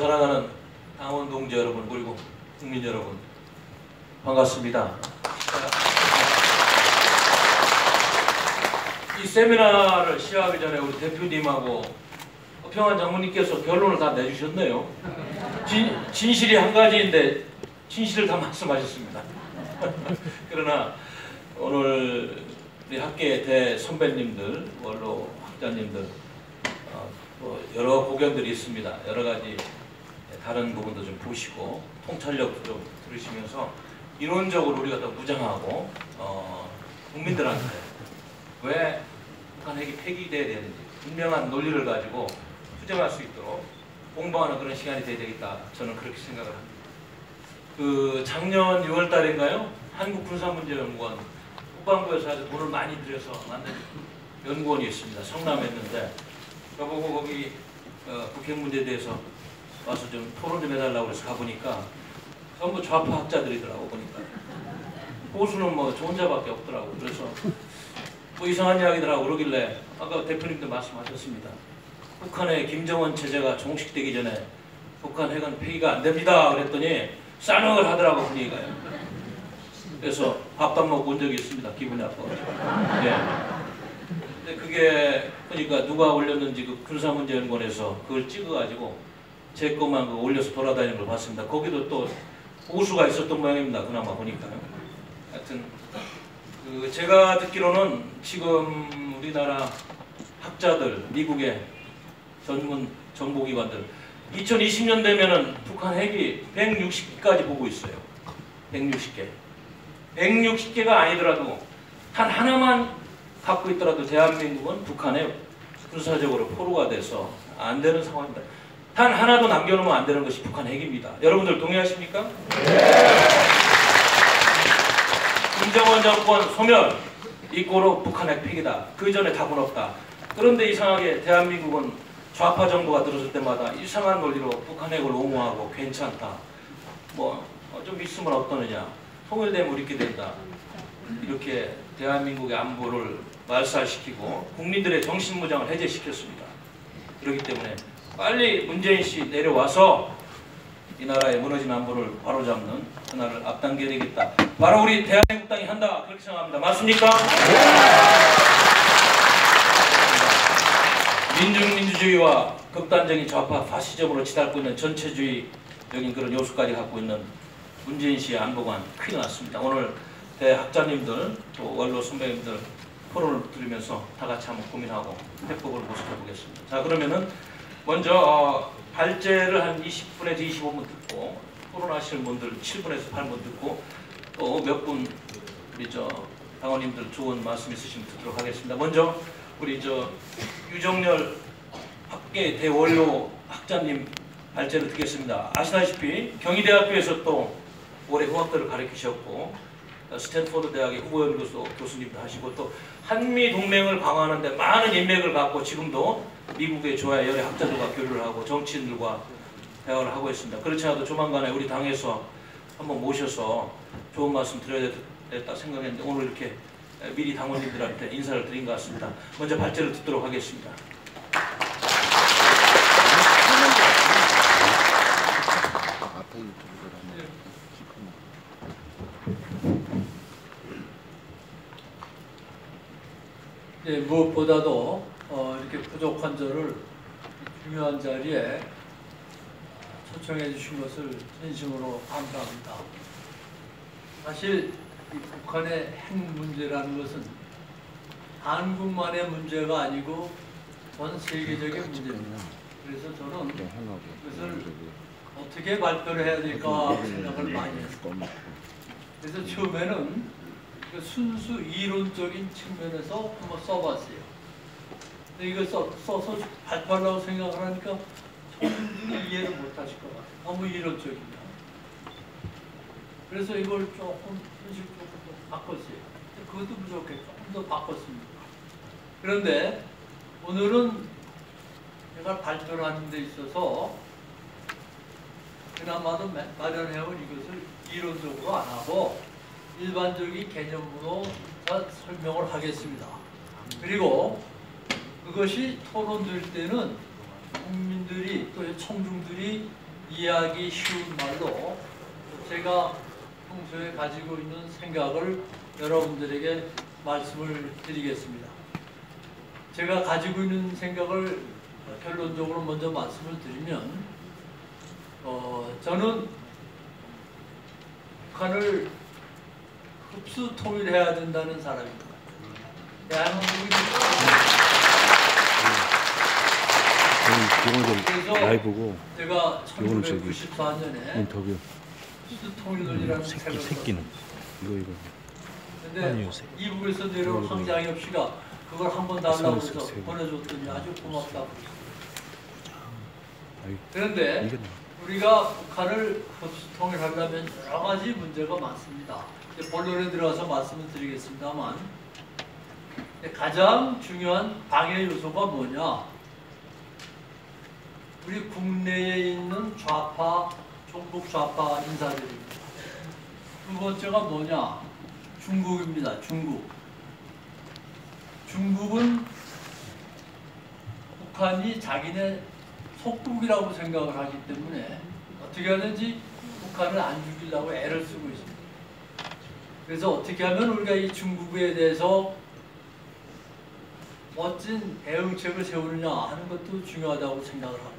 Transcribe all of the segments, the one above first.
사랑하는 당원 동지 여러분 그리고 국민 여러분 반갑습니다. 이 세미나를 시작하기 전에 우리 대표님하고 평안 장모님께서 결론을 다 내주셨네요. 진실이 한 가지인데 진실을 다 말씀하셨습니다. 그러나 오늘 우리 학계 대선배님들, 원로 학자님들 여러 고견들이 있습니다. 여러 가지 다른 부분도 좀 보시고 통찰력도 좀 들으시면서 이론적으로 우리가 더 무장하고 국민들한테 왜 북한 핵이 폐기돼야 되는지 분명한 논리를 가지고 투쟁할 수 있도록 공부하는 그런 시간이 돼야 되겠다. 저는 그렇게 생각을 합니다. 그 작년 6월 달인가요? 한국군사문제연구원 국방부에서 아주 돈을 많이 들여서 만든 연구원이 있습니다. 성남에 있는데 저보고 거기 북핵 문제에 대해서 와서 좀 토론 좀 해달라고 해서 가보니까 전부 좌파 학자들이더라고. 보니까 보수는 뭐 저 혼자밖에 없더라고. 그래서 뭐 이상한 이야기들하고 그러길래 아까 대표님도 말씀하셨습니다. 북한의 김정은 체제가 종식되기 전에 북한 핵은 폐기가 안 됩니다. 그랬더니 싸늘을 하더라고 분위기가요. 그래서 밥도 안 먹고 온 적이 있습니다. 기분이 아파가지고. 네. 근데 그게 그러니까 누가 올렸는지 그 군사문제연구원에서 그걸 찍어가지고 제 것만 그 올려서 돌아다니는 걸 봤습니다. 거기도 또 보수가 있었던 모양입니다. 그나마 보니까요. 하여튼 그 제가 듣기로는 지금 우리나라 학자들, 미국의 전문 정보기관들 2020년 되면은 북한 핵이 160개까지 보고 있어요. 160개. 160개가 아니더라도 단 하나만 갖고 있더라도 대한민국은 북한에 군사적으로 포로가 돼서 안 되는 상황입니다. 단 하나도 남겨놓으면 안 되는 것이 북한 핵입니다. 여러분들 동의하십니까? 네. 김정은 정권 소멸 이꼬로 북한 핵 폐기다. 그 전에 답은 없다. 그런데 이상하게 대한민국은 좌파 정부가 들어설 때마다 이상한 논리로 북한 핵을 옹호하고 괜찮다. 뭐 좀 있으면 어떠느냐. 통일되면 우리 있게 된다. 이렇게 대한민국의 안보를 말살시키고 국민들의 정신무장을 해제시켰습니다. 그렇기 때문에 빨리 문재인 씨 내려와서 이 나라의 무너진 안보를 바로잡는 그날을 앞당겨야 되겠다. 바로 우리 대한민국당이 한다. 그렇게 생각합니다. 맞습니까? 민중민주주의와 극단적인 좌파 파시즘으로 치닫고 있는 전체주의적인 그런 요소까지 갖고 있는 문재인 씨의 안보관 큰일 났습니다. 오늘 대학자님들 또 원로 선배님들 토론을 들으면서 다 같이 한번 고민하고 해법을 모색해 보겠습니다. 자, 그러면은 먼저 발제를 한 20분에서 25분 듣고 토론하시는 분들 7분에서 8분 듣고 또 몇 분 우리 당원님들 좋은 말씀 있으시면 듣도록 하겠습니다. 먼저 우리 유정열 학계 대원로 학자님 발제를 듣겠습니다. 아시다시피 경희대학교에서 또 올해 후학들을 가르치셨고 스탠포드 대학의 후보연구소 교수님도 하시고 또 한미 동맹을 강화하는 데 많은 인맥을 갖고 지금도 미국의 조야 열의 학자들과 교류를 하고 정치인들과 대화를 하고 있습니다. 그렇지 않아도 조만간에 우리 당에서 한번 모셔서 좋은 말씀 드려야 되겠다 생각했는데 오늘 이렇게 미리 당원님들한테 인사를 드린 것 같습니다. 먼저 발제를 듣도록 하겠습니다. 네, 무엇보다도 이렇게 부족한 저를 중요한 자리에 초청해 주신 것을 진심으로 감사합니다. 사실 이 북한의 핵 문제라는 것은 한국만의 문제가 아니고 전 세계적인 문제입니다. 그래서 저는 이것을 어떻게 발표를 해야 될까 생각을 많이 했습니다. 그래서 처음에는 순수 이론적인 측면에서 한번 써봤어요. 근데 이걸 써서 발표하려고 생각을 하니까 충분히 이해를 못하실 것 같아요. 너무 이론적입니다. 그래서 이걸 조금 현실적으로 바꿨어요. 그것도 부족해. 조금 더 바꿨습니다. 그런데 오늘은 제가 발표를 하는 데 있어서 그나마도 마련해온 이것을 이론적으로 안 하고 일반적인 개념으로 설명을 하겠습니다. 그리고 그것이 토론될 때는 국민들이 또 청중들이 이해하기 쉬운 말로 제가 평소에 가지고 있는 생각을 여러분들에게 말씀을 드리겠습니다. 제가 가지고 있는 생각을 결론적으로 먼저 말씀을 드리면 저는 북한을 흡수 통일해야 된다는 사람입니다. 대한민국이 이거는 라이브고 제가 이거는 저기 1994년에 인터뷰 흡수 통일론이라는 책을 새끼는 이거 근데 아니요, 이북에서 내려온 이거 황장엽 씨가 그걸 한번 달라고 해서 세 번. 보내줬더니 아주 고맙다고. 아이, 그런데 이게 우리가 북한을 흡수 통일하려면 여러 가지 문제가 많습니다. 이제 본론에 들어가서 말씀을 드리겠습니다만 가장 중요한 방해 요소가 뭐냐? 우리 국내에 있는 좌파, 종북 좌파 인사들입니다. 두 번째가 뭐냐? 중국입니다. 중국은 북한이 자기네 속국이라고 생각을 하기 때문에 어떻게 하든지 북한을 안 죽이려고 애를 쓰고 있습니다. 그래서 어떻게 하면 우리가 이 중국에 대해서 멋진 대응책을 세우느냐 하는 것도 중요하다고 생각을 합니다.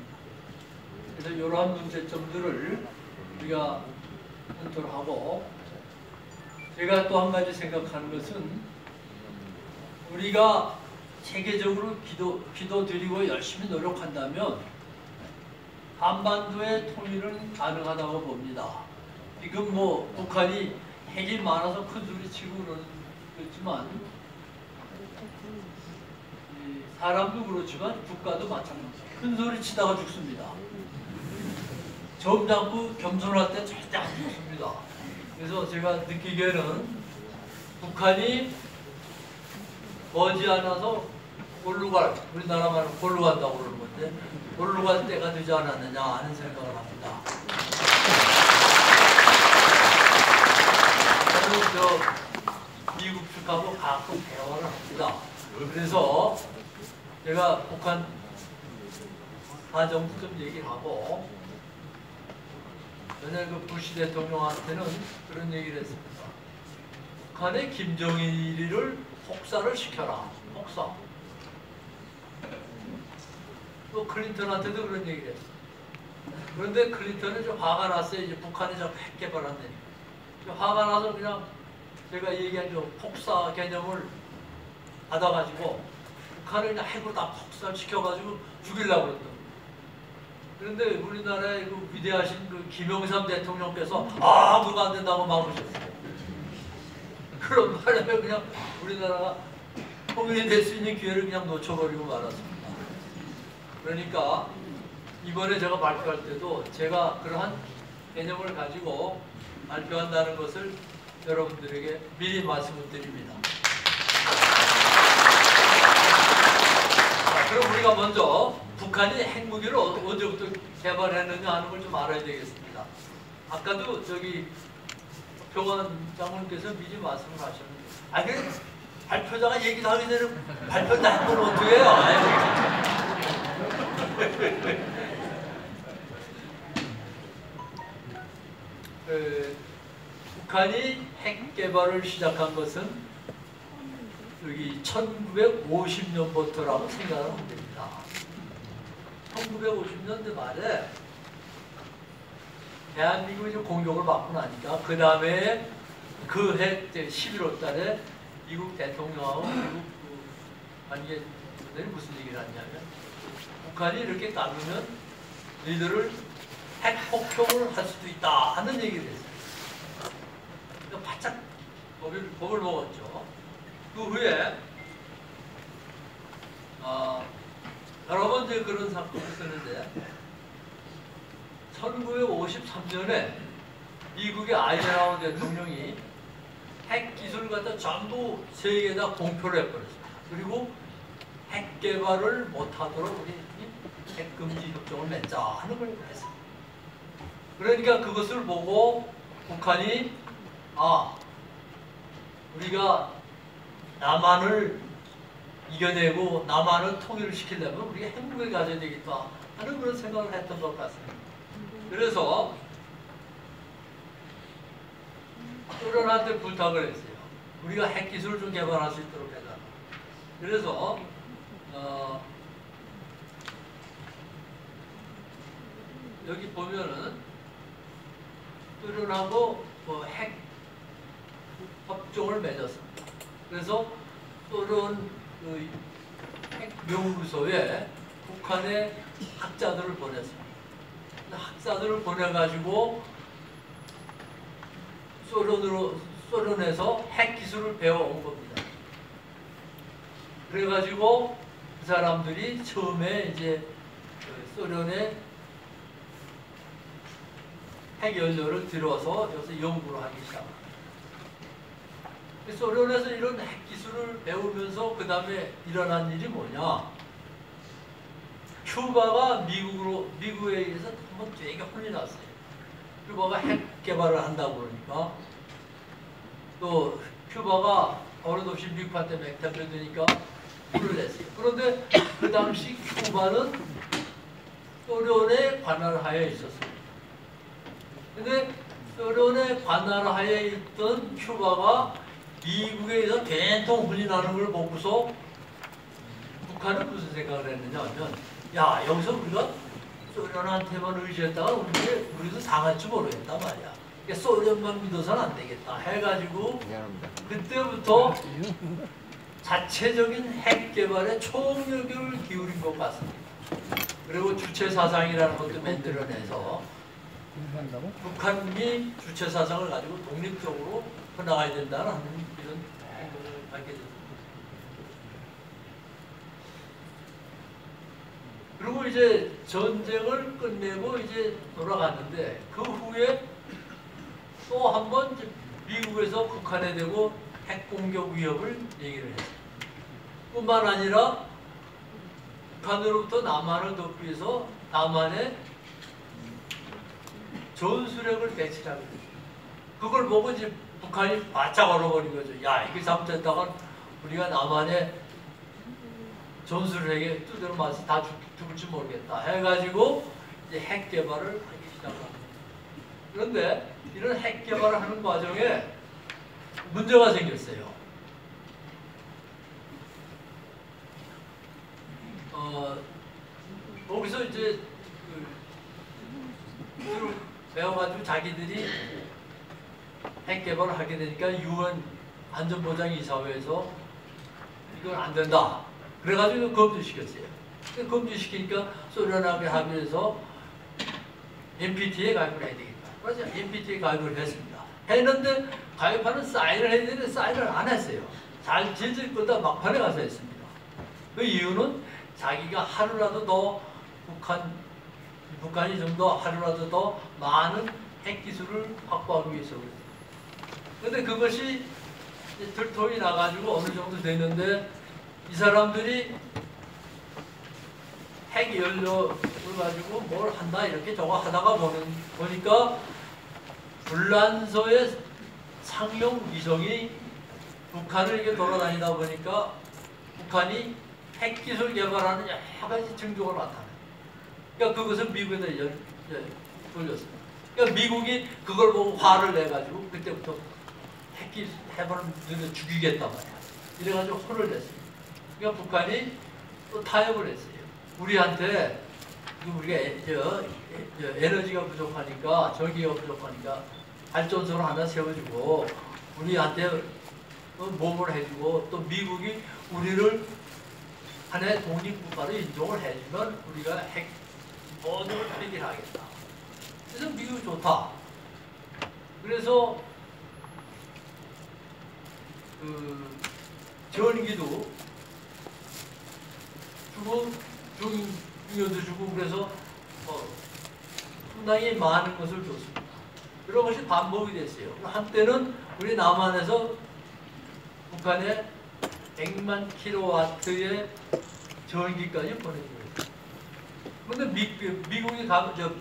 그래서 이러한 문제점들을 우리가 검토를 하고, 제가 또 한 가지 생각하는 것은 우리가 세계적으로 기도드리고 열심히 노력한다면 한반도의 통일은 가능하다고 봅니다. 지금 뭐 북한이 핵이 많아서 큰 소리 치고 그렇지만 사람도 그렇지만 국가도 마찬가지입니다. 큰 소리 치다가 죽습니다. 점잖고 겸손할 때 절대 안 죽습니다. 그래서 제가 느끼기에는 북한이 머지않아서 우리나라 말로 골로 간다고 그러는 건데 골로 갈 때가 되지 않았느냐 하는 생각을 합니다. 저는 미국 측하고 가끔 대화를 합니다. 그래서 제가 북한 사정도 좀 얘기를 하고, 전에 그 부시 대통령한테는 그런 얘기를 했습니다. 북한의 김정일을 폭사를 시켜라. 폭사. 또 클린턴한테도 그런 얘기를 했어요. 그런데 클린턴은 좀 화가 났어요. 이제 북한이 자꾸 핵 개발한다니까. 화가 나서 그냥 제가 얘기한 저 폭사 개념을 받아가지고 북한을 그냥 핵으로 다 폭살시켜가지고 죽이려고 그랬던. 그런데 우리나라의 그 위대하신 그 김영삼 대통령께서 그거 안 된다고 막으셨어요. 그런 바람에 그냥 우리나라가 통일이 될 수 있는 기회를 그냥 놓쳐버리고 말았습니다. 그러니까 이번에 제가 발표할 때도 제가 그러한 개념을 가지고 발표한다는 것을 여러분들에게 미리 말씀을 드립니다. 자, 그럼 우리가 먼저 북한이 핵무기를 언제부터 개발했느냐 하는 걸 좀 알아야 되겠습니다. 아까도 저기 표관 장관님께서 미리 말씀을 하셨는데, 그래 발표자가 얘기도 하기 전에 발표 다 해보면 어떻게 해요? 북한이 핵 개발을 시작한 것은 여기 1950년부터라고 생각을 하면 됩니다. 1950년대 말에 대한민국이 좀 공격을 받고 나니까 그 다음에 그 해 11월 달에 미국 대통령하고 미국 만약에 무슨 얘기를 하냐면 북한이 이렇게 까르면 너희들을 핵 폭격을 할 수도 있다 하는 얘기를 했어요. 그러니까 바짝 겁을 먹었죠. 그 후에 여러 번 그런 사건이 있었는데 1953년에 미국의 아이젠하워 대통령이 핵 기술을 갖다 전부 세계에다 공표를 해버렸습니다. 그리고 핵 개발을 못하도록 우리 핵 금지 협정을 맺자 하는 걸 했습니다. 그러니까 그것을 보고 북한이 우리가 남한을 이겨내고 남한을 통일을 시키려면 우리가 핵무기를 가져야 되겠다 하는 그런 생각을 했던 것 같습니다. 그래서 소련한테 부탁을 했어요. 우리가 핵 기술을 좀 개발할 수 있도록 해달라. 그래서 여기 보면은 소련하고 핵 협정을 맺었습니다. 그래서 소련 핵 연구소에 북한의 학자들을 보냈습니다. 학자들을 보내가지고 소련에서 핵 기술을 배워온 겁니다. 그래가지고 그 사람들이 처음에 이제 소련의 핵 연료를 들어서 여기서 연구를 하기 시작합니다. 소련에서 이런 핵 기술을 배우면서 그 다음에 일어난 일이 뭐냐? 큐바가 미국에 의해서 한번 되게 혼이 났어요. 큐바가 핵 개발을 한다고 그러니까 또 큐바가 어느덧이 미국한테 맥잡혀드니까 불을 냈어요. 그런데 그 당시 큐바는 소련의 관할하에 있었어요. 근데 소련의 관할하에 있던 큐바가 미국에 의해서 된통 혼이 나는 걸 보고서 북한은 무슨 생각을 했느냐 하면 야 여기서 우리가 소련한테만 의지했다가 우리도 당할지 모르겠단 말이야. 그러니까 소련만 믿어서는 안 되겠다 해가지고 그때부터 자체적인 핵 개발에 총력을 기울인 것 같습니다. 그리고 주체사상이라는 것도 만들어내서 북한이 주체사상을 가지고 독립적으로 나가야 된다는 이런 생각을 갖게 됐습니다. 그리고 이제 전쟁을 끝내고 이제 돌아갔는데 그 후에 또 한 번 미국에서 북한에 대고 핵 공격 위협을 얘기를 했어요. 뿐만 아니라 북한으로부터 남한을 돕기 위해서 남한에 전술핵을 배치하게 됐어요. 그걸 보고 이제 북한이 바짝 얼어버린 거죠. 야, 이게 잘못됐다가 우리가 남한에 전술핵에 두드려 맞아서 다 죽을지 모르겠다 해가지고 이제 핵 개발을 하기 시작합니다. 그런데 이런 핵 개발을 하는 과정에 문제가 생겼어요. 거기서 이제 배워가지고 자기들이 핵 개발을 하게 되니까 UN 안전보장이사회에서 이건 안 된다. 그래가지고 금지시켰어요. 금지시키니까 소련하고 합의해서 NPT에 가입을 해야 되겠다. 그래서 NPT에 가입을 했습니다. 했는데 가입하는 사인을 해야 되는데 사인을 안 했어요. 잘 질질 끌다 막판에 가서 했습니다. 그 이유는 자기가 하루라도 더 북한이 좀 더 하루라도 더 많은 핵 기술을 확보하기 위해서 그랬어요. 그런데 그것이 들통이 나가지고 어느 정도 됐는데 이 사람들이 핵 연료를 가지고 뭘 한다 이렇게 저거 하다가 보니까 불란서의 상용 위성이 북한을 이렇게 돌아다니다 보니까 북한이 핵 기술 개발하는 여러 가지 증조가 나타나요. 그러니까 그것을 미국에다 돌렸습니다. 그러니까 미국이 그걸 보고 화를 내가지고 그때부터 핵 기술 해보는 눈에 죽이겠단 말이야. 이래가지고 혼을 냈습니다. 그러니까 북한이 또 타협을 했어요. 우리한테 우리가 에너지가 부족하니까 전기가 부족하니까 발전소를 하나 세워주고 우리한테 몸을 해주고 또 미국이 우리를 하나의 독립국가로 인정을 해주면 우리가 핵 모두를 폐기하겠다. 그래서 미국이 좋다. 그래서 전기도 주고 중요도 주고 그래서 상당히 많은 것을 줬습니다. 그런 것이 반복이 됐어요. 한때는 우리 남한에서 북한에 100만 킬로와트의 전기까지 보내주고 있어요. 그런데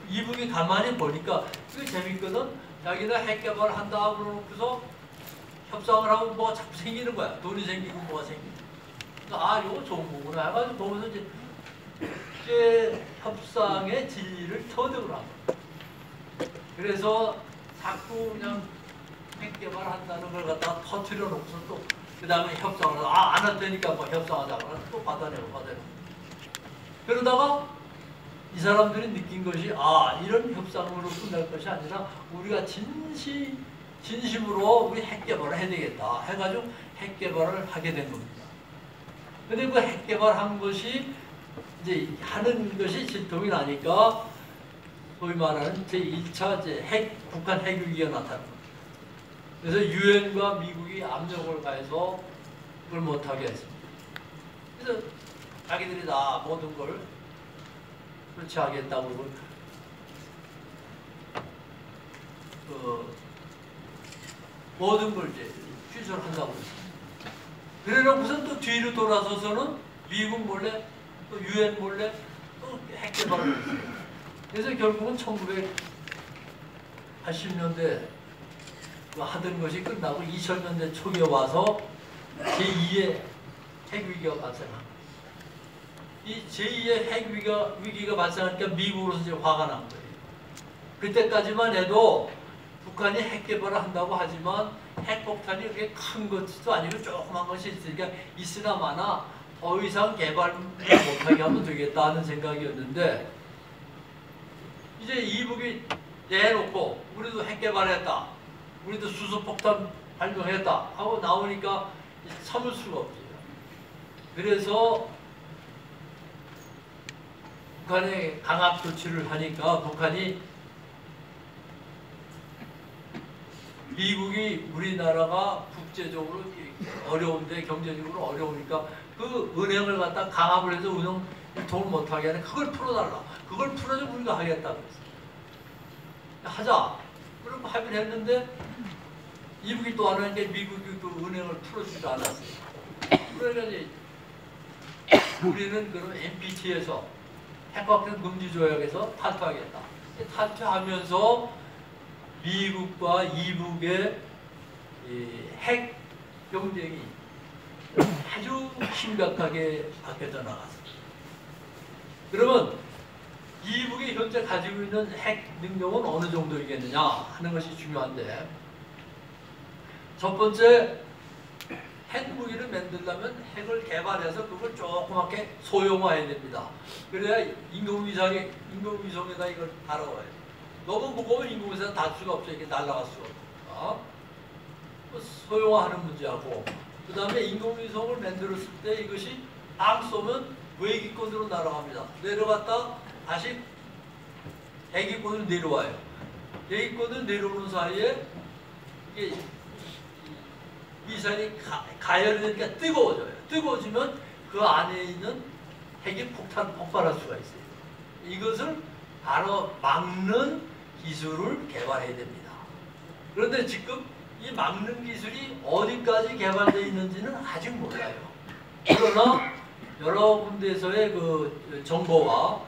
이북이 가만히 보니까 이게 재밌거든. 자기가 핵 개발을 한다 그러고서 협상을 하고 뭐가 자꾸 생기는 거야. 돈이 생기고 뭐가 생기고. 아, 이거 좋은 거구나 해가지고 보면서 이제 협상의 진리를 터득을 합니다. 그래서 자꾸 그냥 핵 개발한다는 걸 갖다가 터트려 놓고서 또 그 다음에 협상을 안 할 테니까 뭐 협상하자고 또 받아내고. 그러다가 이 사람들이 느낀 것이 이런 협상으로 끝날 것이 아니라 우리가 진심으로 우리 핵 개발을 해야 되겠다 해가지고 핵 개발을 하게 된 겁니다. 근데 그 핵 개발한 것이 이제 하는 것이 진통이 나니까 소위 말하는 제1차 북한 핵위기가 나타난 겁니다. 그래서 유엔과 미국이 압력을 가해서 그걸 못하게 했습니다. 그래서 자기들이 다 모든 걸 그렇지 하겠다고 모든 걸 이제 취소한다고 했습니다. 그래놓고서 또 뒤로 돌아서서는 미국 몰래 또 유엔 몰래 또 핵 개발을 했어요. 그래서 결국은 1980년대 하던 것이 끝나고 2000년대 초기에 와서 제2의 핵위기가 발생합니다. 이 제2의 핵위기가 발생하니까 미국으로서 이제 화가 난 거예요. 그때까지만 해도 북한이 핵 개발을 한다고 하지만 핵폭탄이 그렇게 큰 것도 아니고 조그만 것이 있으니까 있으나 마나 더 이상 개발 못하게 하면 되겠다 하는 생각이었는데 이제 이북이 내놓고 우리도 핵 개발했다. 우리도 수소폭탄 발명했다 하고 나오니까 참을 수가 없어요. 그래서 북한에 강압 조치를 하니까 북한이 미국이 우리나라가 국제적으로 어려운데 경제적으로 어려우니까 그 은행을 갖다 강압을 해서 은행 돈을 못하게 하는 그걸 풀어달라. 그걸 풀어서 우리가 하겠다 그랬어요. 하자. 그럼 합의를 했는데 이북이 또 안 하는 게 미국이 그 은행을 풀어주지 않았어요. 그러니까 이제 우리는 그럼 NPT에서 핵폭탄 금지 조약에서 탈퇴하겠다. 탈퇴하면서 미국과 이북의 핵 경쟁이 아주 심각하게 바뀌어져 나갔습니다. 그러면 이북이 현재 가지고 있는 핵 능력은 어느 정도이겠느냐 하는 것이 중요한데 첫 번째 핵무기를 만들려면 핵을 개발해서 그걸 조그맣게 소형화해야 됩니다. 그래야 인공위성에다 이걸 달아와요. 너무 무거운 인공위성은 달 수가 없어요. 이렇게 날아갈 수가 없어요. 소형화하는 문제하고 그 다음에 인공위성을 만들었을 때 이것이 땅 쏘면 외기권으로 날아갑니다. 내려갔다 다시 대기권으로 내려와요. 대기권으로 내려오는 사이에 이게 미사일이 가열이 되니까 뜨거워져요. 뜨거워지면 그 안에 있는 핵이 폭발할 수가 있어요. 이것을 바로 막는 기술을 개발해야 됩니다. 그런데 지금 이 막는 기술이 어디까지 개발되어 있는지는 아직 몰라요. 그러나 여러 군데에서의 그 정보와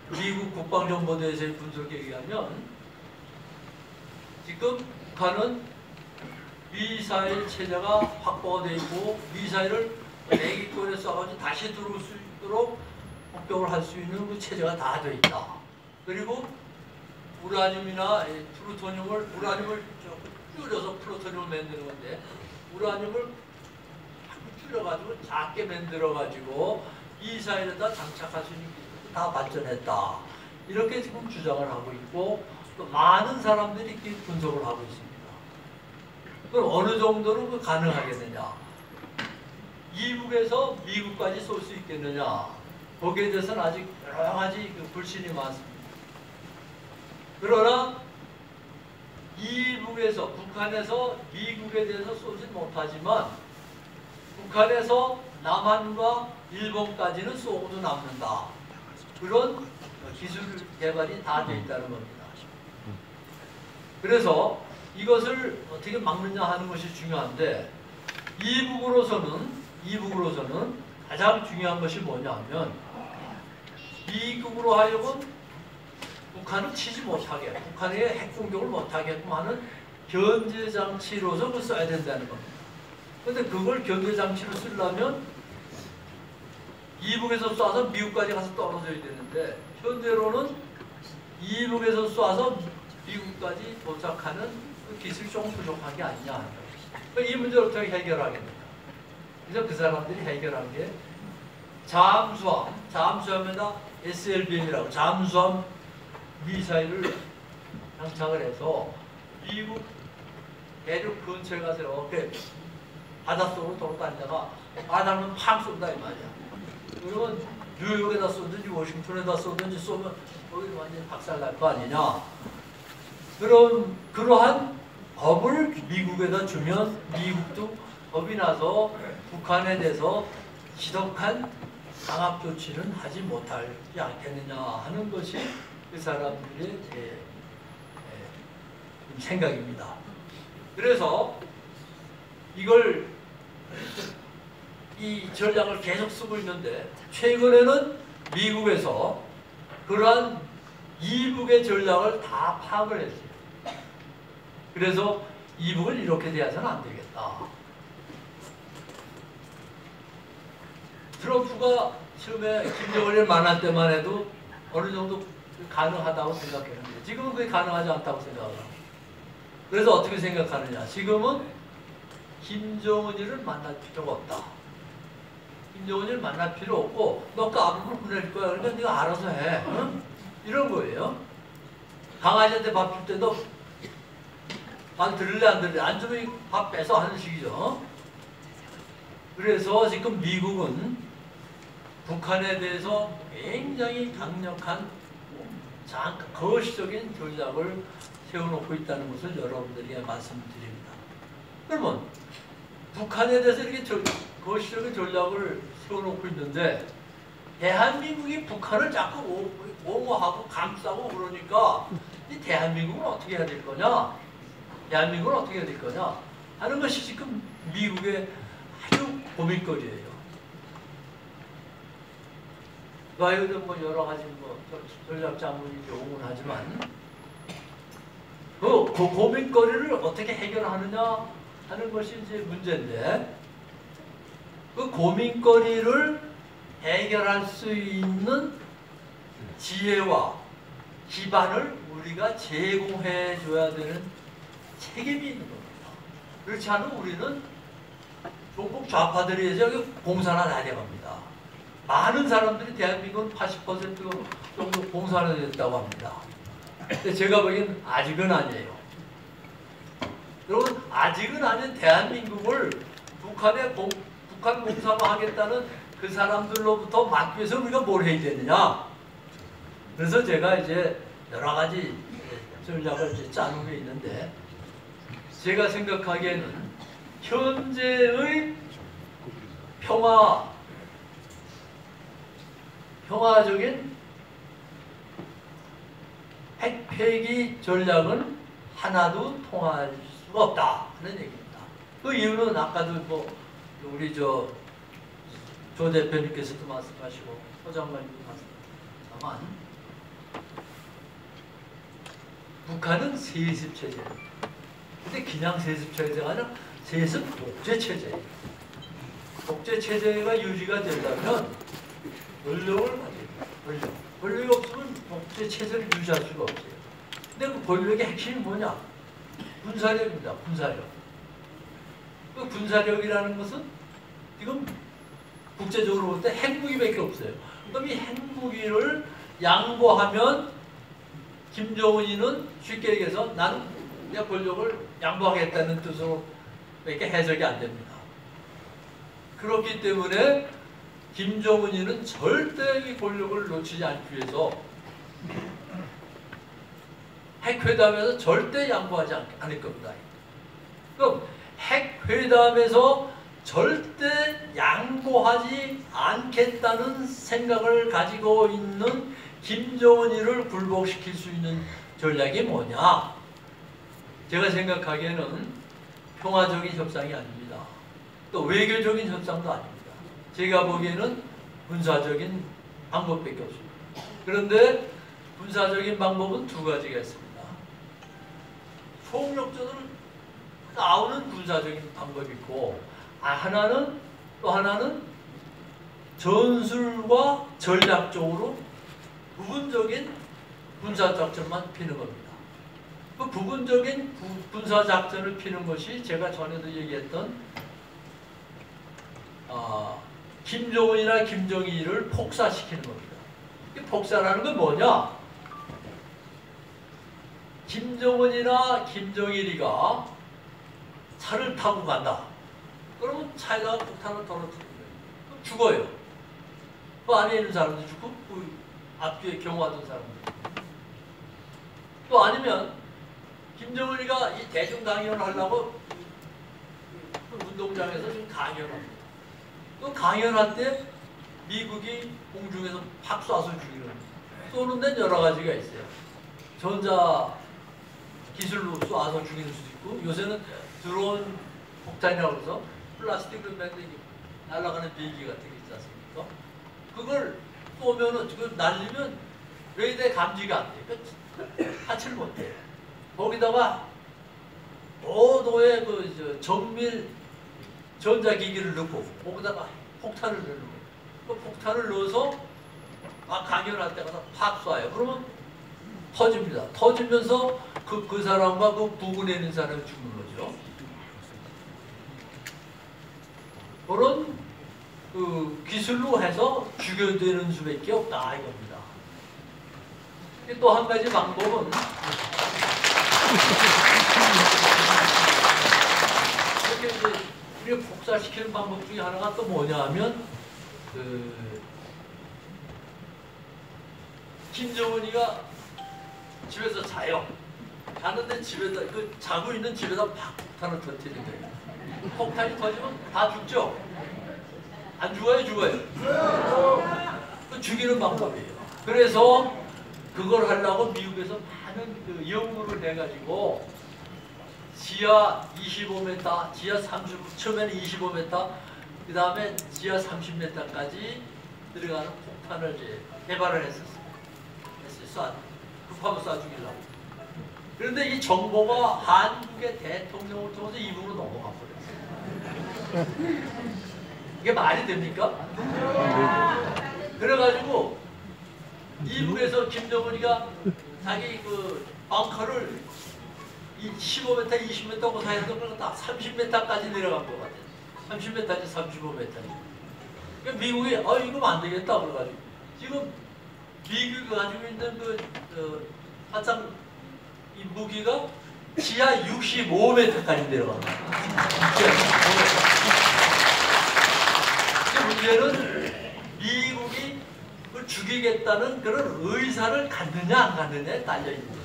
미국 국방정보대에서의 분석에 의하면 지금 북한은 미사일 체제가 확보가 되어 있고 미사일을 대기권에 쏴가지고 다시 들어올 수 있도록 폭격을 할 수 있는 그 체제가 다 되어 있다. 그리고 우라늄이나 우라늄을 줄여서 플루토늄을 만드는 건데 우라늄을 줄여가지고 작게 만들어가지고 미사일에다 장착할 수 있는 기술이 다 발전했다. 이렇게 지금 주장을 하고 있고 또 많은 사람들이 이렇게 분석을 하고 있습니다. 그럼 어느 정도는 그 가능하겠느냐? 이북에서 미국까지 쏠 수 있겠느냐? 거기에 대해서는 아직 여러 가지 그 불신이 많습니다. 그러나 이북에서 북한에서 미국에 대해서 쏘진 못하지만 북한에서 남한과 일본까지는 쏘고도 남는다. 그런 기술 개발이 다 되어 있다는 겁니다. 그래서 이것을 어떻게 막느냐 하는 것이 중요한데 이북으로서는 가장 중요한 것이 뭐냐면 미국으로 하여금 북한을 치지 못하게 북한의 핵 공격을 못하게끔 하는 견제 장치로서 그걸 써야 된다는 겁니다. 그런데 그걸 견제 장치로 쓰려면 이북에서 쏴서 미국까지 가서 떨어져야 되는데 현재로는 이북에서 쏴서 미국까지 도착하는 그 기술이 좀 부족한 게 아니냐. 이 문제를 어떻게 해결하겠느냐. 그래서 그 사람들이 해결한 게 잠수함에다 SLBM이라고 잠수함 미사일을 장착을 해서 미국 대륙 근처에 가서 이렇게 바닷속으로 돌아다니다가 바다는 팍 쏜다 이 말이야. 그러면 뉴욕에다 쏘든지 워싱턴에다 쏘든지 쏘면 거기 완전히 박살날 거 아니냐. 그러한 겁을 미국에다 주면 미국도 겁이 나서 북한에 대해서 지독한 강압 조치는 하지 못하지 않겠느냐 하는 것이 그 사람들의 생각입니다. 그래서 이 전략을 계속 쓰고 있는데 최근에는 미국에서 그러한 이북의 전략을 다 파악을 했어요. 그래서 이북을 이렇게 대해서는 안 되겠다. 트럼프가 처음에 김정은을 만날 때만 해도 어느 정도 가능하다고 생각했는데 지금은 그게 가능하지 않다고 생각을 합니다. 그래서 어떻게 생각하느냐. 지금은 김정은이를 만날 필요가 없다. 김정은이를 만날 필요 없고 너 까불고 보낼 거야. 그러니까 네가 알아서 해. 응? 이런 거예요. 강아지한테 밥 줄 때도 밥 들을래 안 들을래 안 주면 밥 뺏어 하는 식이죠. 그래서 지금 미국은 북한에 대해서 굉장히 강력한 거시적인 전략을 세워놓고 있다는 것을 여러분들에게 말씀드립니다. 그러면 북한에 대해서 이렇게 거시적인 전략을 세워놓고 있는데 대한민국이 북한을 자꾸 옹호하고 감싸고 그러니까 이 대한민국은 어떻게 해야 될 거냐? 대한민국은 어떻게 해야 될 거냐? 하는 것이 지금 미국의 아주 고민거리예요. 와이어도 뭐 여러 가지 뭐 전략 자문이 옹호는 하지만 그 고민거리를 어떻게 해결하느냐 하는 것이 이제 문제인데 그 고민거리를 해결할 수 있는 지혜와 기반을 우리가 제공해 줘야 되는 책임이 있는 겁니다. 그렇지 않으면 우리는 종북 좌파들이 저기 공산화 나대갑니다. 많은 사람들이 대한민국은 80% 정도 공산화 됐다고 합니다. 근데 제가 보기엔 아직은 아니에요. 여러분 아직은 아닌 대한민국을 북한 공산화 하겠다는 그 사람들로부터 막기 위해서 우리가 뭘 해야 되느냐. 그래서 제가 이제 여러 가지 전략을 이제 짜놓은 게 있는데 제가 생각하기에는 현재의 평화적인 핵폐기 전략은 하나도 통할 수가 없다 하는 얘기입니다. 그 이유는 아까도 뭐 우리 조 대표님께서도 말씀하시고 소 장관님도 말씀하셨지만 북한은 세습 체제입니다. 근데 그냥 세습 체제가 아니라 세습 독재 체제예요. 독재 체제가 유지가 되려면 권력을 가져야 돼요. 권력이 없으면 독재 체제를 유지할 수가 없어요. 근데 그 권력의 핵심이 뭐냐? 군사력입니다. 군사력. 그 군사력이라는 것은 지금 국제적으로 볼 때 핵무기밖에 없어요. 그럼 이 핵무기를 양보하면 김정은이는 쉽게 얘기해서 나는 내 권력을 양보하겠다는 뜻으로 밖에 해석이 안 됩니다. 그렇기 때문에 김정은이는 절대 이 권력을 놓치지 않기 위해서 핵회담에서 절대 양보하지 않을 겁니다. 그럼 핵회담에서 절대 양보하지 않겠다는 생각을 가지고 있는 김정은이를 굴복시킬 수 있는 전략이 뭐냐? 제가 생각하기에는 평화적인 협상이 아닙니다. 또 외교적인 협상도 아닙니다. 제가 보기에는 군사적인 방법밖에 없습니다. 그런데 군사적인 방법은 두 가지가 있습니다. 총력전으로 나오는 군사적인 방법이 있고 또 하나는 전술과 전략적으로 부분적인 군사작전만 피는 겁니다. 부분적인 군사 작전을 피는 것이 제가 전에도 얘기했던 김정은이나 김정일을 폭사시키는 겁니다. 이 폭사라는 건 뭐냐? 김정은이나 김정일이가 차를 타고 간다. 그러면 차에다가 폭탄을 떨어뜨리는 거예요. 죽어요. 그 안에 있는 사람도 죽고 그 앞뒤에 경호하던 사람도 죽고. 또 아니면 김정은이가 이 대중 강연을 하려고 그 운동장에서 지금 강연을 합니다. 그 강연할 때 미국이 공중에서 팍 쏴서 죽이는, 쏘는 데는 여러 가지가 있어요. 전자 기술로 쏴서 죽이는 수도 있고, 요새는 드론 폭탄이라고 해서 플라스틱으로 만든 날아가는 비행기 같은 게 있지 않습니까? 그걸 쏘면은, 그걸 날리면 레이더에 감지가 안 돼. 그러니까 하치를 못 해. 거기다가 고도의 그 정밀 전자기기를 넣고 거기다가 폭탄을 넣는 거예요. 그 폭탄을 넣어서 막 강연할 때 가서 팍 쏴요. 그러면 터집니다. 터지면서 그 사람과 그 부근에 있는 사람이 죽는 거죠. 그런 그 기술로 해서 죽여되는 수밖에 없다 이겁니다. 또 한 가지 방법은 이렇게 이제 우리가 복사시키는 방법 중에 하나가 또 뭐냐 하면 김정은이가 집에서 자요. 자는데 집에다 그 자고 있는 집에다 팍 폭탄을 터뜨리는 거예요. 폭탄이 터지면 다 죽죠. 안 죽어요, 죽어요. 그 죽이는 방법이에요. 그래서 그걸 하려고 미국에서 많은 그 연구를 해가지고 지하 25m, 지하 30, 처음에는 25m, 그 다음에 지하 30m까지 들어가는 폭탄을 이제 개발을 했었어요. 급하면 쏴 죽이려고. 그런데 이 정보가 한국의 대통령을 통해서 이북으로 넘어가 버렸어요. 이게 말이 됩니까? 그래가지고 이북에서 김정은이가 자기 그 벙커를 15m, 20m 사이에서 딱 30m까지 내려간 것 같아요. 30m인지 35m인지. 그러니까 미국이 이거 안 되겠다 그래가지고 지금 미국이 가지고 있는 그 화상 이 무기가 지하 65m까지 내려갑니다. 문제는 미국이 그걸 죽이겠다는 그런 의사를 갖느냐 안 갖느냐에 달려 있는 거예요.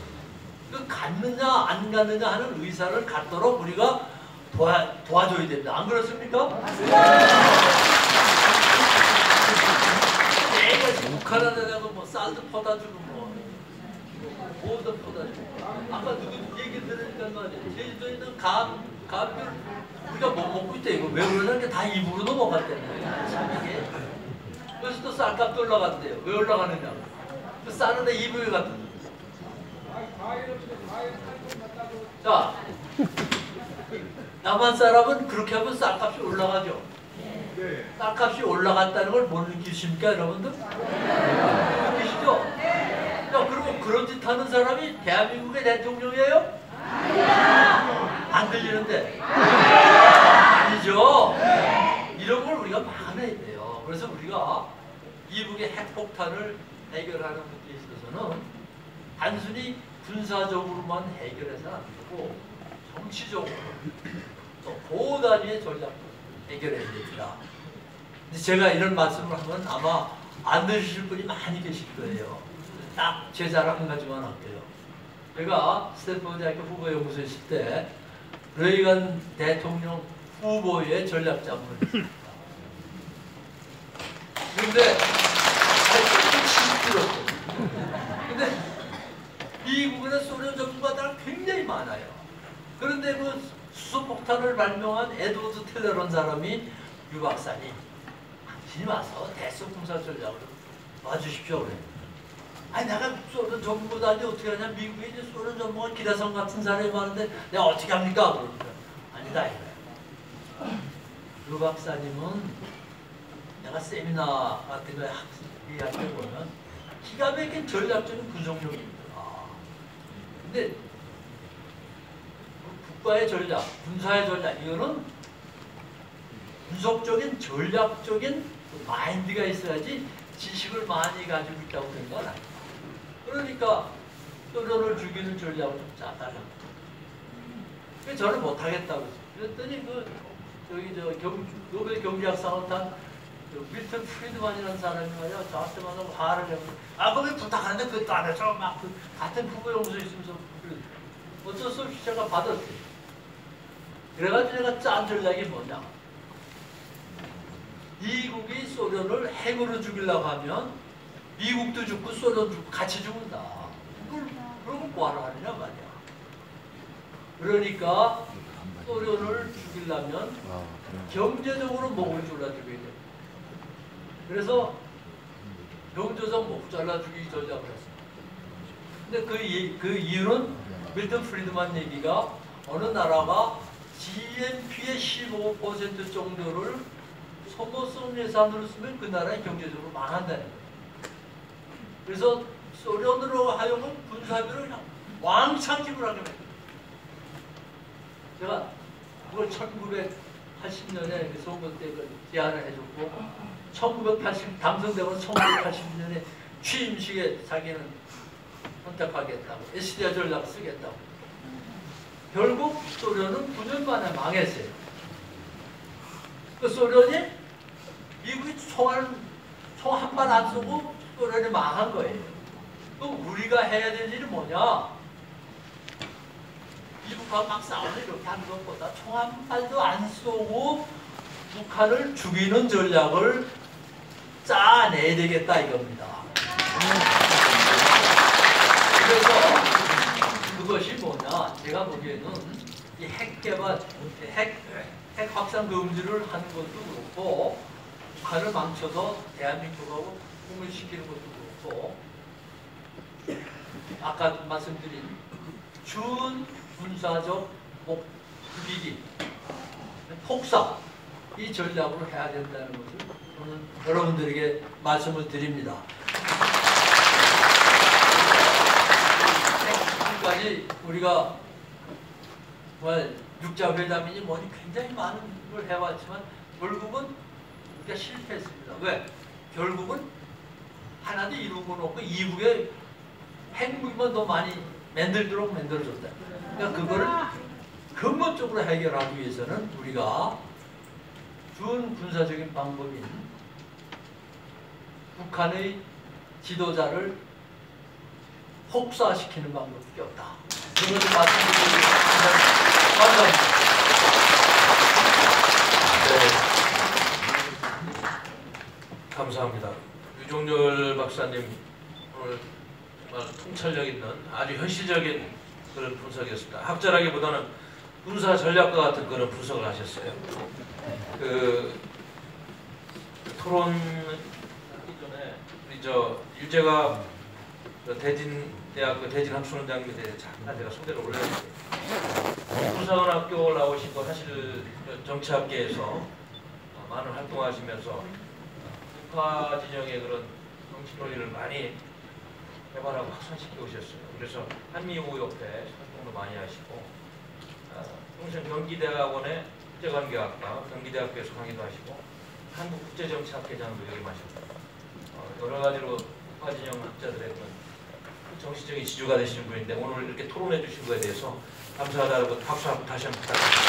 그 갖느냐 안 갖느냐 하는 의사를 갖도록 우리가 도와줘야 됩니다. 안 그렇습니까? 내가 북한에다가 뭐 쌀도 퍼다 주고 뭐도 퍼다 주고 아까 누구 얘기 들으니까 말이야. 제주도에 있는 감귤 우리가 뭐 먹고 있대. 이거 왜 그러냐? 게 다 입으로 넘어갔대요. 참 이게. 그래서 또 쌀값도 올라갔대요. 왜 올라가느냐? 그 쌀은 입을 갖다. 자, 남한 사람은 그렇게 하면 쌀값이 올라가죠. 쌀값이 올라갔다는 걸 못 느끼십니까, 여러분들? 느끼시죠? 자, 그리고 그런 짓 하는 사람이 대한민국의 대통령이에요? 안 들리는데? 아니죠? 이런 걸 우리가 막아내야 돼요. 그래서 우리가 이북의 핵폭탄을 해결하는 문제에 있어서는 단순히 군사적으로만 해결해서는 안 되고 정치적으로 또 고단위의 전략도 해결해야 됩니다. 근데 제가 이런 말씀을 하면 아마 안 들으실 분이 많이 계실 거예요. 딱 제 자랑 한 가지만 할게요. 제가 스탠퍼드 대학교 후보연구소에 있을 때 레이건 대통령 후보의 전략자문을 했습니다. 그런데 근데 미국은 소련 전문가들 굉장히 많아요. 그런데 그 수소폭탄을 발명한 에드워드 텔러라는 사람이 유 박사님 당신이 와서 대성 군사 전략을 와주십시오 그래. 아니 내가 소련 전문가인데 어떻게 하냐. 미국에 이제 소련 전문가 기라성 같은 사람이 많은데 내가 어떻게 합니까? 그러니까 아니다 이거야. 유 박사님은 내가 세미나 같은 거에 이야기할 때 보면 기가 막힌 전략적인 분석력입니다. 근데 국가의 전략, 군사의 전략, 이거는 분석적인 전략적인 마인드가 있어야지 지식을 많이 가지고 있다고 된 건 아니에요. 그러니까 소련을 죽이는 전략을 좀 짜달라고. 그래서 저는 못하겠다고 그랬더니 노벨 경제학상을 탄 밀턴 프리드만이라는 사람이 말이야 저한테 만나고 화를 내고 그걸 부탁하는데 그것도 안 해서 막 같은 후보 연구소에 있으면서 어쩔 수 없이 제가 받았어요. 그래가지고 제가 짠 전략이 뭐냐, 미국이 소련을 핵으로 죽이려고 하면 미국도 죽고 소련도 죽고 같이 죽는다. 그걸 뭐하러 하느냐 말이야. 그러니까 소련을 죽이려면 경제적으로 목을 잘라주게 돼. 그래서 경제적 목 잘라주기 전략을 했어. 근데 그 이유는 밀턴 프리드만 얘기가 어느 나라가 GNP의 15% 정도를 소모성 예산으로 쓰면 그 나라의 경제적으로 망한다는 거예요. 그래서 소련으로 하여금 군사비를 그냥 왕창 지불하게 됩니다. 제가 그걸 1980년에 그 선거 때 제안을 해줬고 1980 당선되고 1980년에 취임식에 자기는 선택하겠다고 SDR 전략을 쓰겠다고. 결국 소련은 9년 만에 망했어요. 그 소련이 미국이 총 한 발 안 쏘고 소련이 망한 거예요. 그럼 우리가 해야 될 일이 뭐냐? 미국하고 막 싸우는 이렇게 하는 것보다 총 한 발도 안 쏘고 북한을 죽이는 전략을 짜내야 되겠다 이겁니다. 그래서 그것이 뭐냐? 제가 보기에는 이 핵 개발, 핵 확산 금지를 하는 것도 그렇고 북한을 망쳐서 대한민국하고 통일시키는 것도 그렇고 아까 말씀드린 준군사적 죽이기, 폭사 이 전략으로 해야 된다는 것을 저는 여러분들에게 말씀을 드립니다. 지금까지 우리가 육자회담이니 뭐니 굉장히 많은 걸 해왔지만 결국은 우리가 실패했습니다. 왜? 결국은 하나도 이루고 놓고 이북에 핵무기만 더 많이 만들도록 만들어줬다. 그러니까 그거를 근본적으로 해결하기 위해서는 우리가 준군사적인 방법인 북한의 지도자를 폭사시키는 방법밖에 없다. 그것을 말씀드리겠습니다. 감사합니다. 네. 감사합니다. 유종열 박사님 오늘 정말 통찰력 있는 아주 현실적인 그런 분석이었습니다. 학자라기보다는 군사 전략과 같은 그런 분석을 하셨어요. 그 토론하기 전에 우리 일제가 대진대학교 대진학술원장님에 대해 잠깐 제가 소개를 올려드릴게요. 군사관학교 나오신 거 사실 정치학계에서 많은 활동하시면서 북한 진영의 그런 정치 논리를 많이 개발하고 확산시켜 오셨어요. 그래서 한미우협회 활동도 많이 하시고 평생 경기대학원의 국제관계학과 경기대학교에서 강의도 하시고 한국국제정치학회장도 역임하셨고 여러 가지로 북한 진영 학자들의 그런 정치적인 지주가 되시는 분인데 오늘 이렇게 토론해 주신 거에 대해서 감사하다고 박수 한번 다시 한번 부탁드립니다.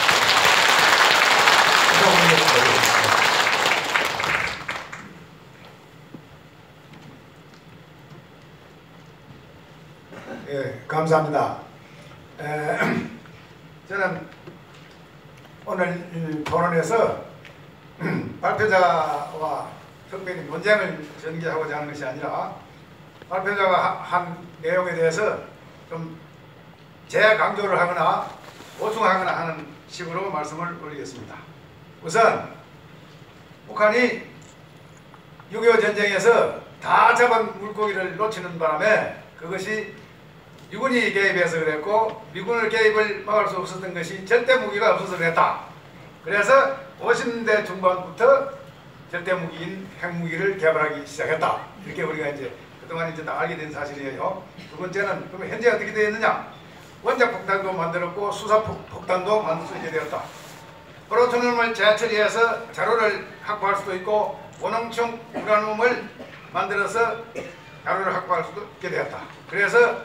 예, 감사합니다. 저는 오늘 토론에서 발표자와 특별히 논쟁을 전개하고자 하는 것이 아니라 발표자가 한 내용에 대해서 좀 재강조를 하거나 보충하거나 하는 식으로 말씀을 올리겠습니다. 우선 북한이 6.25 전쟁에서 다 잡은 물고기를 놓치는 바람에 그것이 미군이 개입해서 그랬고 미군을 개입을 막을 수 없었던 것이 절대 무기가 없어서 그랬다. 그래서 50년대 중반부터 절대 무기인 핵무기를 개발하기 시작했다. 이렇게 우리가 이제 그동안 이제 다 알게 된 사실이에요. 두 번째는 그럼 현재 어떻게 되어 있느냐? 원자 폭탄도 만들었고 수사 폭탄도 만들 수 있게 되었다. 플루토늄을 재처리해서 자료를 확보할 수도 있고 원형성 우라늄을 만들어서 자료를 확보할 수도 있게 되었다. 그래서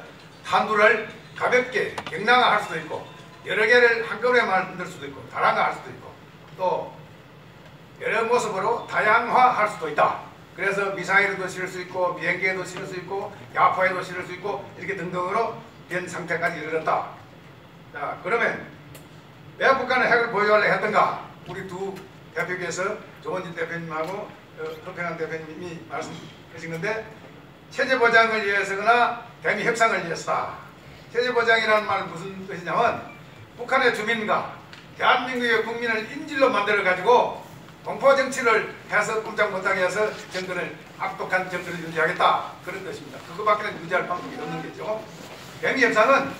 탄두를 가볍게 경량화할 수도 있고 여러 개를 한꺼번에 만들 수도 있고 다량화할 수도 있고 또 여러 모습으로 다양화할 수도 있다. 그래서 미사일에도 실을 수 있고 비행기에도 실을 수 있고 야파에도 실을 수 있고 이렇게 등등으로 된 상태까지 이르렀다. 자, 그러면 왜 북한은 핵을 보유하려 했던가? 우리 두 대표께서 조원진 대표님하고 허평한 대표님이 말씀하신 건데 체제보장을 위해서거나 대미 협상을 위해서다. 체제보장이라는 말은 무슨 뜻이냐면 북한의 주민과 대한민국의 국민을 인질로 만들어가지고 공포정치를 해서 꼼짝 못하게 해서 정권을 악독한 정권을 유지하겠다. 그런 뜻입니다. 그거밖에 유지할 방법이 없는 거죠. 대미 협상은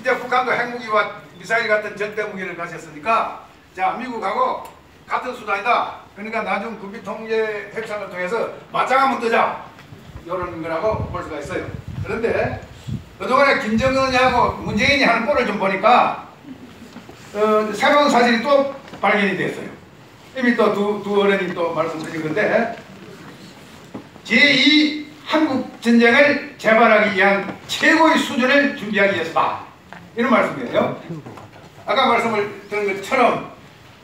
이제 북한도 핵무기와 미사일 같은 전대무기를 가졌으니까 자 미국하고 같은 수단이다. 그러니까 나중 군비통제 협상을 통해서 맞짱 한번 뜨자. 이런 거라고 볼 수가 있어요. 그런데 그동안에 김정은하고 문재인이 하는 꼴을 좀 보니까 새로운 사실이 또 발견이 됐어요. 이미 또 두 어른이 또 말씀드린 건데 제2 한국 전쟁을 재발하기 위한 최고의 수준을 준비하기 위해서다. 이런 말씀이에요. 아까 말씀을 드린 것처럼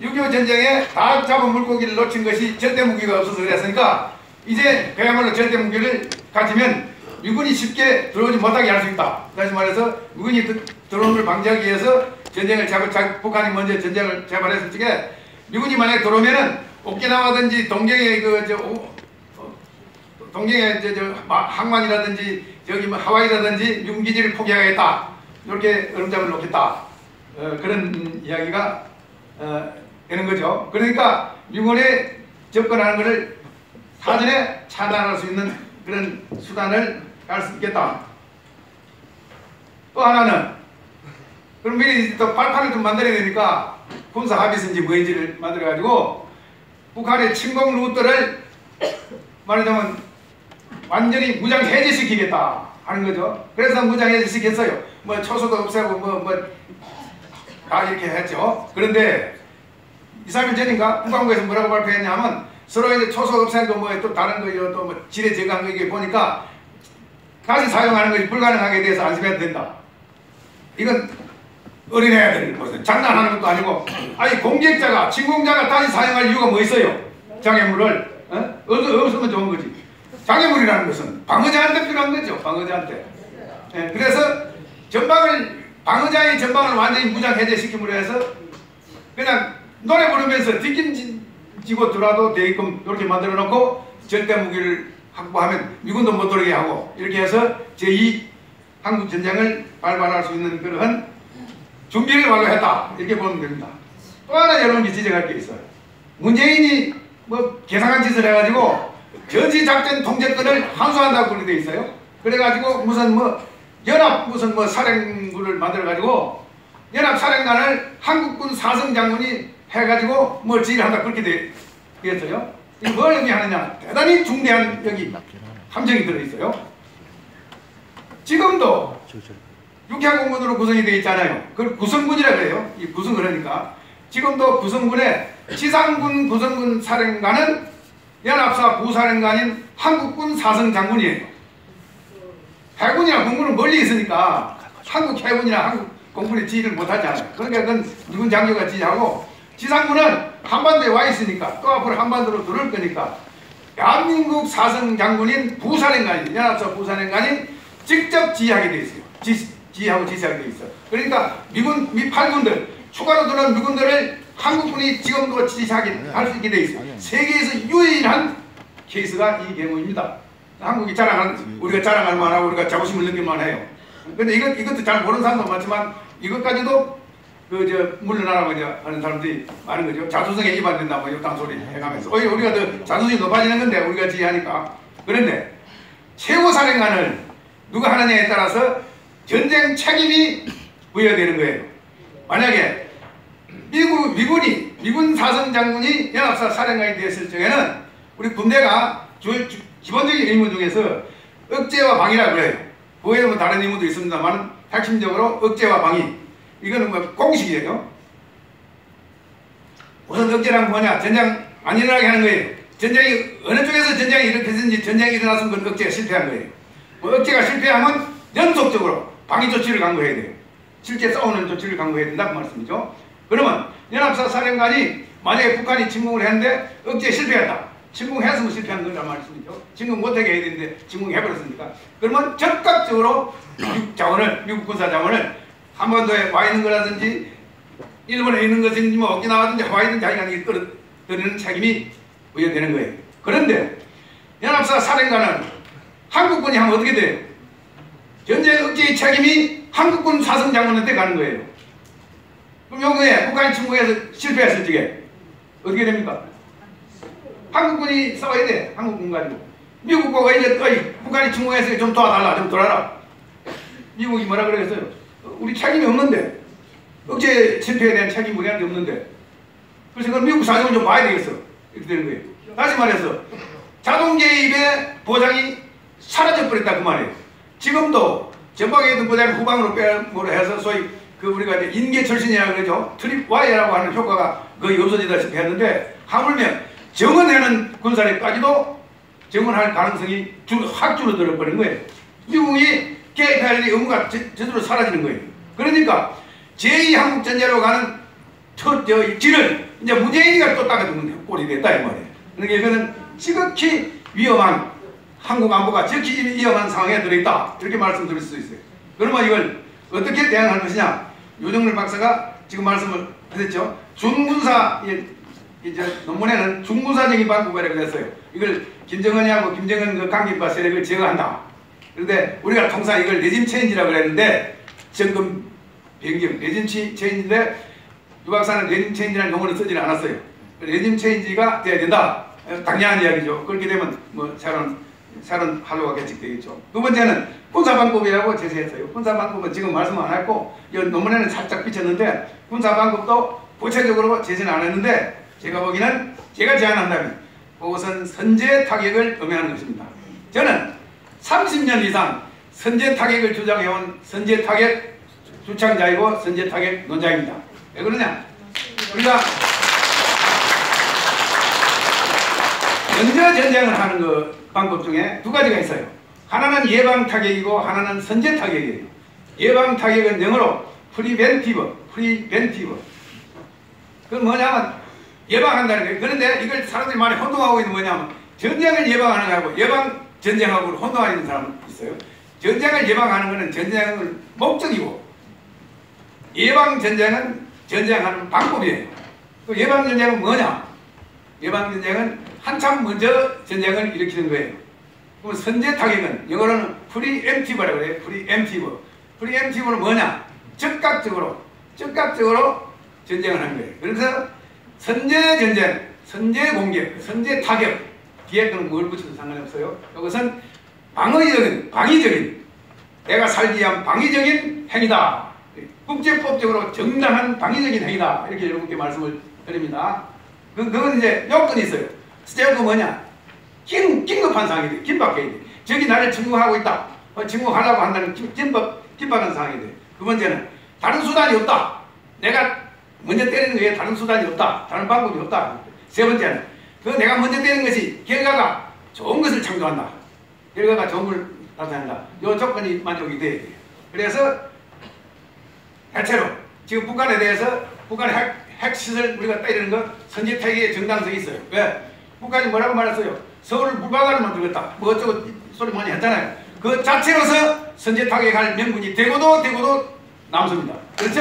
6.25 전쟁에 다 잡은 물고기를 놓친 것이 절대무기가 없어서 그랬으니까 이제 그야말로 절대무기를 가지면 미군이 쉽게 들어오지 못하게 할 수 있다. 다시 말해서 미군이 들어오는 걸 방지하기 위해서 전쟁을 북한이 먼저 전쟁을 재발했을 적에 미군이 만약에 들어오면은 오키나와든지 동경의 동경의 항만이라든지 저기 뭐 하와이라든지 미군 기지를 포기하겠다. 이렇게 얼음장을 놓겠다. 그런 이야기가 되는 거죠. 그러니까 미군에 접근하는 것을 사전에 차단할 수 있는 그런 수단을 할 수 있겠다. 또 하나는 그럼 미리 또 발판을 좀 만들어야 되니까 군사 합의서인지 뭐인지를 만들어 가지고 북한의 침공 루트를 말하자면 완전히 무장 해제시키겠다 하는 거죠. 그래서 무장 해제시켰어요. 뭐 초소도 없애고 뭐 다 이렇게 했죠. 그런데 2, 3일 전인가 국방부에서 뭐라고 발표했냐면 서로 이제 초소 없앤 거 뭐 또 다른 거 이런 또 뭐 지뢰 제거한 거 이게 보니까 다시 사용하는 것이 불가능하게 돼서 안심해도 된다. 이건 어린애들 무슨 장난하는 것도 아니고 아니 공격자가 침공자가 다시 사용할 이유가 뭐 있어요? 장애물을 없으면 좋은 거지. 장애물이라는 것은 방어자한테 필요한 거죠. 방어자한테. 네, 그래서 방어자의 전방을 완전히 무장 해제시킴으로 해서 그냥 노래 부르면서 뒷짐지고 들어와도 되게끔 이렇게 만들어 놓고 절대 무기를 확보하면 미군도 못 들어오게 하고 이렇게 해서 제2 한국 전쟁을 발발할 수 있는 그러한 준비를 완료했다. 이렇게 보면 됩니다. 또 하나 여러분이 지적할 게 있어요. 문재인이 뭐 계산한 짓을 해가지고 전시작전 통제권을 환수한다고 그렇게 돼 있어요. 그래가지고 무슨 뭐 연합 무슨 뭐 사령부를 만들어가지고 연합 사령관을 한국군 사성장군이 해가지고 뭐 지휘한다 그렇게 되었어요. 이거 뭘 의미하느냐? 대단히 중대한 여기 함정이 들어있어요. 지금도 육해공군으로 구성이 되어 있잖아요. 그걸 구성군이라고 해요. 이 구성 그러니까 지금도 구성군에 지상군 구성군 사령관은 연합사 부사령관인 한국군 사성장군이에요. 해군이나 공군은 멀리 있으니까 한국 해군이나 한국 공군이 지휘를 못하지 않아요. 그러니까 그건 미군 장교가 지휘하고 지상군은 한반도에 와 있으니까 또 앞으로 한반도로 들어올 거니까 대한민국 사성장군인 부사령관인 연합사 부사령관인 직접 지휘하게 돼 있어요. 지휘하고 지시하게 돼 있어요. 그러니까 미 8군들 추가로 들어온 미군들을 한국군이 지금도 지시하게 할 수 있게 돼 있어요. 세계에서 유일한 케이스가 이 경우입니다. 한국이 우리가 자랑할 만하고 우리가 자부심을 느낄만 해요. 근데 이것도 잘 모르는 사람도 많지만 이것까지도 물러나라고 하는 사람들이 많은 거죠. 자주성에 위반된다 뭐 이딴 소리 해가면서 우리가 더 자존심이 높아지는 건데 우리가 지휘하니까. 그런데 최고사령관을 누가 하느냐에 따라서 전쟁 책임이 부여되는 거예요. 만약에 미군 사성장군이 연합사 사령관이 되었을 적에는 우리 군대가 기본적인 의무 중에서 억제와 방위라고 그래요. 그외에 뭐 다른 의무도 있습니다만 핵심적으로 억제와 방위. 이거는 뭐 공식이에요. 우선 억제란 뭐냐? 전쟁 안 일어나게 하는 거예요. 전쟁이 어느 쪽에서 전쟁이 일으켰든지 전쟁이 일어났으면 그건 억제가 실패한 거예요. 뭐 억제가 실패하면 연속적으로 방위 조치를 강구해야 돼요. 실제 싸우는 조치를 강구해야 된다는 말씀이죠. 그러면 연합사 사령관이 만약에 북한이 침공을 했는데 억제에 실패했다. 침공했으면 실패한 거란 말씀이죠. 침공 못하게 해야 되는데 침공해버렸으니까. 그러면 적극적으로 미국 군사 자원을 한반도에 와 있는 거라든지 일본에 있는 것인지 뭐 오키나와든지 하와이든지 하여간 끌어들이는 책임이 부여되는 거예요. 그런데 연합사 사령관은 한국군이 하면 어떻게 돼요? 전쟁 억제의 책임이 한국군 사성장군한테 가는 거예요. 그럼 요거에 북한이 침공해서 실패했을 적에 어떻게 됩니까? 한국군이 싸워야 돼. 한국군 가지고. 미국과 이제 북한이 침공해서 좀 도와달라. 좀 도와라. 미국이 뭐라 그러겠어요? 우리 책임이 없는데. 억제 실패에 대한 책임이 우리한테 없는데. 그래서 그건 미국 사정을 좀 봐야 되겠어. 이렇게 되는 거예요. 다시 말해서 자동 개입의 보장이 사라져버렸다 그 말이에요. 지금도 전방에 보다는 후방으로 빼므로 해서 소위 그 우리가 이제 인계철신이라고 그러죠. 트립 와이어라고 하는 효과가 거의 없어지다시피 했는데 하물며 정원하는 군사력까지도 정원할 가능성이 확 줄어들어 버린 거예요. 미국이 개입할 의무가 제대로 사라지는 거예요. 그러니까 제2한국전쟁으로 가는 길을 이제 무제의가 또 따가두는 꼴이 됐다 이 말이에요. 그러니까 이거는 지극히 위험한 한국 안보가 지극히 위험한 상황에 들어있다 이렇게 말씀드릴 수 있어요. 그러면 이걸 어떻게 대응할 것이냐? 유정렬 박사가 지금 말씀을 하셨죠. 중군사 이제 논문에는 중군사적인 방법이라고 했어요. 이걸 김정은이하고 김정은 그 강경파 세력을 제거한다. 그런데 우리가 통상 이걸 레짐 체인지라고 그랬는데 정금 변경 레짐 체인지인데 유 박사는 레짐 체인지라는 용어를 쓰지는 않았어요. 레짐 체인지가 돼야 된다. 당연한 이야기죠. 그렇게 되면 뭐 새로운 한로가 개척되겠죠. 두 번째는 군사방법이라고 제시했어요. 군사방법은 지금 말씀 안 했고 이 논문에는 살짝 비쳤는데 군사방법도 구체적으로 제시는 안 했는데 제가 보기에는 제가 제안한다면 그것은 선제 타격을 의미하는 것입니다. 저는 30년 이상 선제 타격을 주장해온 선제 타격 주창자이고 선제 타격 논자입니다. 왜 그러냐? 우리가 먼저 전쟁을 하는 그 방법 중에 두 가지가 있어요. 하나는 예방 타격이고 하나는 선제 타격이에요. 예방 타격은 영어로 프리벤티브. 그건 뭐냐면 예방한다는 거예요. 그런데 이걸 사람들이 많이 혼동하고 있는 뭐냐면 전쟁을 예방하는 거하고 예방 전쟁하고 혼동하는 사람이 있어요. 전쟁을 예방하는 것은 전쟁을 목적이고 예방 전쟁은 전쟁하는 방법이에요. 그 예방 전쟁은 뭐냐? 예방 전쟁은 한참 먼저 전쟁을 일으키는 거예요. 그럼 선제 타격은 영어로는 프리엠티브라고 그래요. 프리엠티브는 뭐냐? 즉각적으로 전쟁을 하는 거예요. 그래서 선제 전쟁, 선제 공격, 선제 타격 뒤에 거는 뭘 붙여도 상관이 없어요. 이것은 방위적인 내가 살기 위한 방위적인 행위다. 국제법적으로 정당한 방위적인 행위다. 이렇게 여러분께 말씀을 드립니다. 그건 이제 요건이 있어요. 스테어가 뭐냐? 긴급한 상황이 돼. 긴박해야 돼. 저기 나를 침공하고 있다. 침공하려고 한다는 긴박한 상황이 돼. 두 번째는 다른 수단이 없다. 내가 먼저 때리는 거에 다른 수단이 없다. 다른 방법이 없다. 세 번째는 그 내가 먼저 때리는 것이 결과가 좋은 것을 창조한다. 결과가 좋은 걸 나타낸다. 이 조건이 만족이 돼야 돼요. 그래서 대체로 지금 북한에 대해서 북한의 핵시설 우리가 때리는 거 선제 타격의 정당성이 있어요. 왜? 북한이 뭐라고 말했어요? 서울을 물바다로 만들겠다. 뭐 어쩌고 소리 많이 했잖아요. 그 자체로서 선제 타격할 명분이 되고도 남습니다. 그렇죠?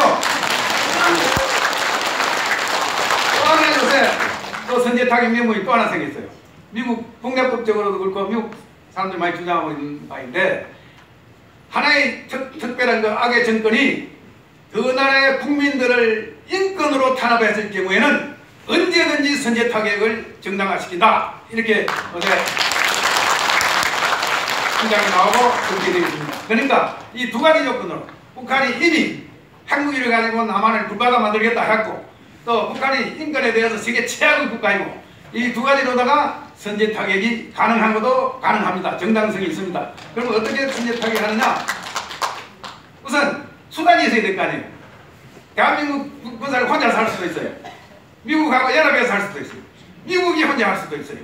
또 하나 요새 또 선제 타격 명분이 또 하나 생겼어요. 미국 국내법적으로도 그렇고 미국 사람들이 많이 주장하고 있는 바인데 하나의 특별한 그 악의 정권이 그 나라의 국민들을 인권으로 탄압했을 경우에는 언제든지 선제 타격을 정당화시킨다. 이렇게 어제 주장이 나오고 그렇게 되어 있습니다. 그러니까 이 두 가지 조건으로 북한이 이미 핵무기를 가지고 남한을 불바다 만들겠다 했고 또 북한이 인권에 대해서 세계 최악의 국가이고 이 두 가지로다가 선제 타격이 가능한 것도 가능합니다. 정당성이 있습니다. 그러면 어떻게 선제 타격을 하느냐? 우선 수단이 있어야 될 거 아니에요. 대한민국 군사를 혼자 살 수도 있어요. 미국하고 연합해서 살 수도 있어요. 미국이 혼자 할 수도 있어요.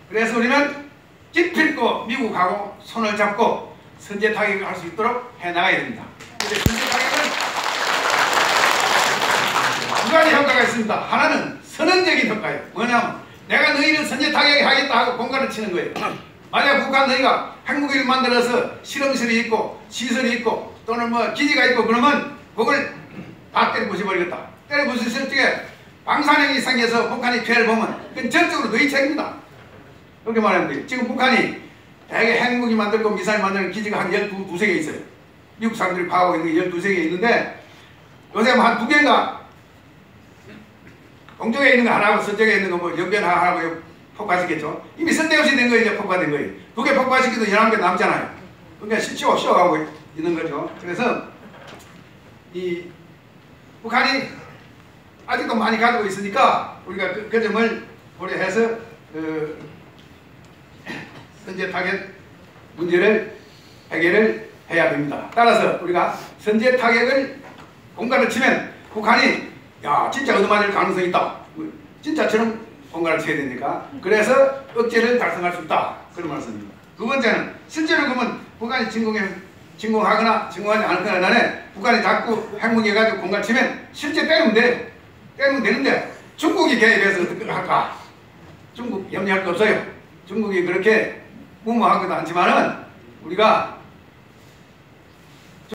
그래서 우리는 기필코 미국하고 손을 잡고 선제 타격을 할 수 있도록 해나가야 됩니다. 근데 선제 타격은 두 가지 효과가 있습니다. 하나는 선언적인 효과예요. 뭐냐면 내가 너희는 선제 타격을 하겠다 하고 공간을 치는 거예요. 만약 북한 너희가 핵무기를 만들어서 실험실이 있고 시설이 있고 또는 뭐 기지가 있고 그러면 그걸 다 때려 부숴버리겠다. 때려 부수실 적에 방사능이 생겨서 북한이 피해를 보면 그건 전적으로 너희 책임이다. 그렇게 말하면 돼요. 지금 북한이 대개 핵무기 만들고 미사일 만드는 기지가 한 12개 있어요. 미국 사람들이 파악하고 있는 게 12개 있는데 요새 뭐 한 2개인가 동쪽에 있는 거 하나하고 서쪽에 있는 거 뭐 연변 하나하고 폭파시켰죠. 이미 쓸데없이 된 거예요. 이제 폭파된 거예요. 2개 폭파시켜도 11개 남잖아요. 그러니까 쉬어가고 있는 거죠. 그래서 이 북한이 아직도 많이 가지고 있으니까 우리가 그 점을 고려해서 선제 타격 문제를 해결을 해야 됩니다. 따라서 우리가 선제 타격을 공간을 치면 북한이 야 진짜 얻어맞을 가능성이 있다. 진짜처럼 공간을 쳐야 되니까 그래서 억제를 달성할 수 있다. 그런 말씀입니다. 두 번째는 실제로 그러면 북한이 진공하거나 진공하지 않거나 나는 북한이 자꾸 핵무기 해가지고 공간을 치면 실제 때리면 돼요. 때리면 되는데 중국이 개입해서 어떻게 할까? 중국 염려할 거 없어요. 중국이 그렇게 무모하지도 않지만은 우리가